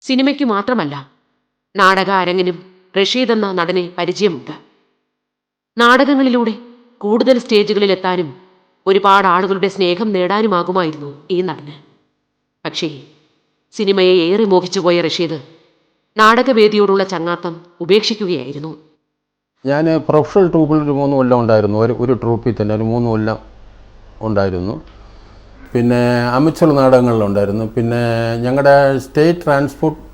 സിനിമയ്ക്ക് മാത്രമല്ല, നാടക അരങ്ങിനും റഷീദ് എന്ന നടനെ പരിചയമുണ്ട്. നാടകങ്ങളിലൂടെ കൂടുതൽ സ്റ്റേജുകളിലെത്താനും ഒരുപാട് ആളുകളുടെ സ്നേഹം നേടാനുമാകുമായിരുന്നു ഈ നടന്. പക്ഷേ സിനിമയെ ഏറെ മോഹിച്ചുപോയ റഷീദ് നാടകവേദിയോടുള്ള ചങ്ങാത്തം ഉപേക്ഷിക്കുകയായിരുന്നു. ഞാൻ പ്രൊഫഷണൽ ട്രൂപ്പിൽ ഒരു 3 കൊല്ലം ഉണ്ടായിരുന്നു. ഒരു ട്രൂപ്പിൽ തന്നെ ഒരു 3 കൊല്ലം ഉണ്ടായിരുന്നു. പിന്നെ അമച്വർ നാടകങ്ങളിലുണ്ടായിരുന്നു. പിന്നെ ഞങ്ങളുടെ സ്റ്റേറ്റ് ട്രാൻസ്പോർട്ടിൻ്റെ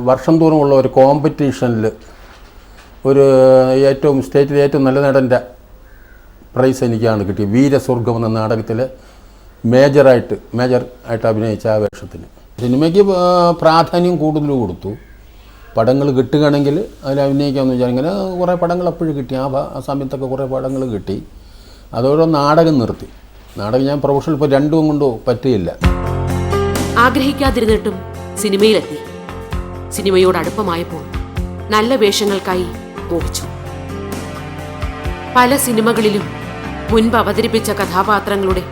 വർഷം തോറുമുള്ള ഒരു കോമ്പറ്റീഷനിൽ സ്റ്റേറ്റിലെ ഏറ്റവും നല്ല നടൻ്റെ പ്രൈസ് എനിക്കാണ് കിട്ടിയത്. വീരസ്വർഗം എന്ന നാടകത്തിൽ മേജറായിട്ട് അഭിനയിച്ച ആ വേഷത്തിന്. സിനിമയ്ക്ക് പ്രാധാന്യം കൂടുതൽ കൊടുത്തു. പടങ്ങൾ കിട്ടുകയാണെങ്കിൽ അതിൽ അഭിനയിക്കാമെന്ന് വെച്ചാൽ ഇങ്ങനെ കുറേ പടങ്ങൾ അപ്പോഴും കിട്ടി. ആ സമയത്തൊക്കെ കുറേ പടങ്ങൾ കിട്ടി. അതോടെ നാടകം നിർത്തി. നാടകം ഞാൻ പ്രൊഫഷണൽ ഇപ്പോൾ 2 കൊണ്ട് പറ്റിയില്ല. ആഗ്രഹിക്കാതിരുന്നിട്ടും സിനിമയിലെത്തി. സിനിമയോട് അടുപ്പമായപ്പോൾ നല്ല വേഷങ്ങൾക്കായി മോഹിച്ചു. പല സിനിമകളിലും മുൻപ് അവതരിപ്പിച്ച കഥാപാത്രങ്ങളുടെ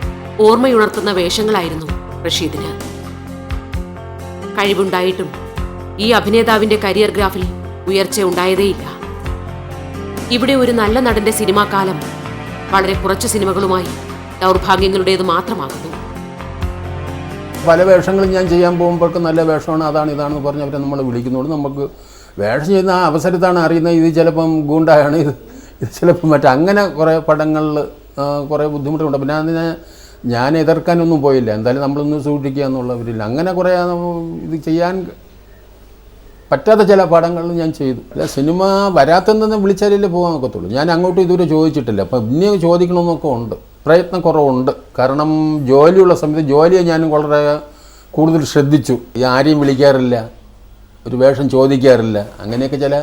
ഓർമ്മയുണർത്തുന്ന വേഷങ്ങളായിരുന്നു റഷീദിന്. കഴിവുണ്ടായിട്ടും ഈ അഭിനേതാവിന്റെ കരിയർ ഗ്രാഫിൽ ഉയർച്ച ഉണ്ടായതേയില്ല. ഇവിടെ ഒരു നല്ല നടന്റെ സിനിമാ കാലം വളരെ കുറച്ച് സിനിമകളുമായി ദൗർഭാഗ്യങ്ങളുടേത് മാത്രമാകുന്നു. പല വേഷങ്ങളും ഞാൻ ചെയ്യാൻ പോകുമ്പോഴേക്ക് നല്ല വേഷമാണ്, അതാണ് ഇതാണെന്ന് പറഞ്ഞ് അവരെ നമ്മൾ വിളിക്കുന്നതുകൊണ്ട് നമുക്ക് വേഷം ചെയ്യുന്ന ആ അവസരത്താണ് അറിയുന്നത് ഇത് ചിലപ്പം ഗൂണ്ടായാണ്, ഇത് ചിലപ്പം അങ്ങനെ കുറേ പടങ്ങളിൽ കുറേ ബുദ്ധിമുട്ടുണ്ട്. പിന്നെ അതിനെ ഞാൻ എതിർക്കാനൊന്നും പോയില്ല. എന്തായാലും നമ്മളൊന്ന് സൂക്ഷിക്കുക എന്നുള്ളവരില്ല. അങ്ങനെ കുറേ ഇത് ചെയ്യാൻ പറ്റാത്ത ചില പടങ്ങളിൽ ഞാൻ ചെയ്തു. അല്ല, സിനിമ വരാത്തെന്ന് വിളിച്ചാലേ പോകാൻ ഒക്കത്തുള്ളൂ. ഞാൻ അങ്ങോട്ടും ഇതുവരെ ചോദിച്ചിട്ടില്ല. അപ്പം ഇനിയും ചോദിക്കണമെന്നൊക്കെ ഉണ്ട്. പ്രയത്നം കുറവുണ്ട്. കാരണം ജോലിയുള്ള സമയത്ത് ജോലിയെ ഞാൻ വളരെ കൂടുതൽ ശ്രദ്ധിച്ചു. ആരെയും വിളിക്കാറില്ല, ഒരു വേഷം ചോദിക്കാറില്ല. അങ്ങനെയൊക്കെ ചില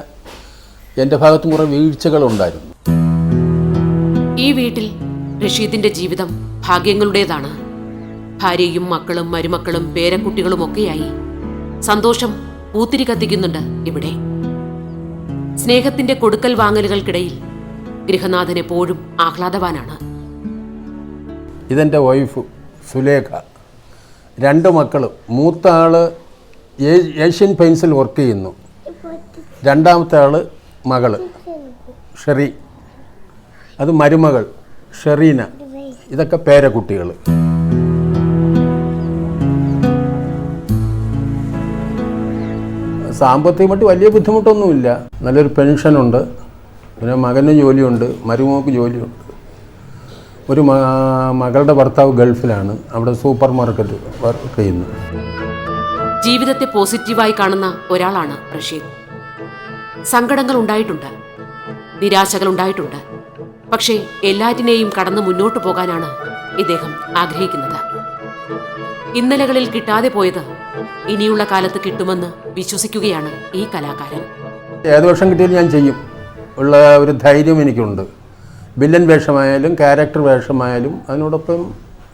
എൻ്റെ ഭാഗത്തും കുറേ വീഴ്ചകളുണ്ടായിരുന്നു. ഈ വീട്ടിൽ റഷീദിന്റെ ജീവിതം ഭാഗ്യങ്ങളുടേതാണ്. ഭാര്യയും മക്കളും മരുമക്കളും പേരക്കുട്ടികളുമൊക്കെയായി സന്തോഷം പൂത്തിരി കത്തിക്കുന്നുണ്ട് ഇവിടെ. സ്നേഹത്തിന്റെ കൊടുക്കൽ വാങ്ങലുകൾക്കിടയിൽ ഗൃഹനാഥൻ എപ്പോഴും ആഹ്ലാദവാനാണ്. ഇതെൻ്റെ വൈഫ് സുലേഖ, 2 മക്കൾ. മൂത്ത ആള് ഏഷ്യൻ പെയിൻസിൽ വർക്ക് ചെയ്യുന്നു. രണ്ടാമത്തെ ആള് മകള് ഷെറി, അത് മരുമകൾ ഷെറീന. ഇതൊക്കെ പേരക്കുട്ടികൾ. സാമ്പത്തികമായിട്ട് വലിയ ബുദ്ധിമുട്ടൊന്നുമില്ല. നല്ലൊരു പെൻഷനുണ്ട്. പിന്നെ മകന് ജോലിയുണ്ട്, മരുമകൾക്ക് ജോലിയുണ്ട്. ഒരു മകളുടെ ഭർത്താവ് ഗൾഫിലാണ്, അവിടെ സൂപ്പർ മാർക്കറ്റ് വർക്ക് ചെയ്യുന്നു. ജീവിതത്തെ പോസിറ്റീവായി കാണുന്ന ഒരാളാണ് റഷീദ്. സങ്കടങ്ങൾ ഉണ്ടായിട്ടുണ്ട്, നിരാശകൾ ഉണ്ടായിട്ടുണ്ട്. പക്ഷേ എല്ലാറ്റിനെയും കടന്ന് മുന്നോട്ടു പോകാനാണ് ഇദ്ദേഹം ആഗ്രഹിക്കുന്നത്. ഇന്നലകളിൽ കിട്ടാതെ പോയത് ഇനിയുള്ള കാലത്ത് കിട്ടുമെന്ന് വിശ്വസിക്കുകയാണ് ഈ കലാകാരൻ. ഏത് വേഷം കിട്ടിയാലും ഞാൻ ചെയ്യും ഉള്ള ഒരു ധൈര്യം എനിക്കുണ്ട്. വില്ലൻ വേഷമായാലും ക്യാരക്ടർ വേഷമായാലും അതിനോടൊപ്പം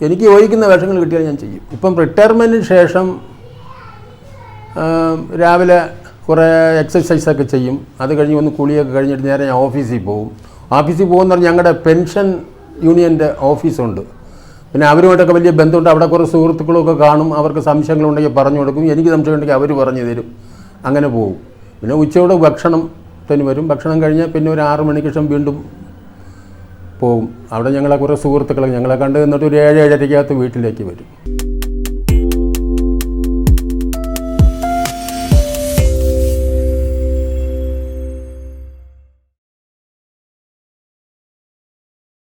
എനിക്ക് യോജിക്കുന്ന വേഷങ്ങൾ കിട്ടിയാൽ ഞാൻ ചെയ്യും. ഇപ്പം റിട്ടയർമെൻറ്റിന് ശേഷം രാവിലെ കുറേ എക്സസൈസൊക്കെ ചെയ്യും. അത് കഴിഞ്ഞ് ഒന്ന് കുളിയൊക്കെ കഴിഞ്ഞിട്ട് നേരെ ഞാൻ ഓഫീസിൽ പോകും. ഓഫീസിൽ പോകുന്ന പറഞ്ഞാൽ ഞങ്ങളുടെ പെൻഷൻ യൂണിയൻ്റെ ഓഫീസുണ്ട്. പിന്നെ അവരുമായിട്ടൊക്കെ വലിയ ബന്ധമുണ്ട്. അവിടെ കുറേ സുഹൃത്തുക്കളൊക്കെ കാണും. അവർക്ക് സംശയങ്ങളുണ്ടെങ്കിൽ പറഞ്ഞു കൊടുക്കും. എനിക്ക് സംശയമുണ്ടെങ്കിൽ അവർ പറഞ്ഞു തരും. അങ്ങനെ പോകും. പിന്നെ ഉച്ചയോടെ ഭക്ഷണത്തിന് വരും. ഭക്ഷണം കഴിഞ്ഞാൽ പിന്നെ ഒരു 6 മണിക്ക് ശേഷം വീണ്ടും പോകും. അവിടെ ഞങ്ങളെ കുറേ സുഹൃത്തുക്കളെ ഞങ്ങളെ കണ്ട് നിന്നിട്ട് ഒരു 7-7:30 വീട്ടിലേക്ക് വരും.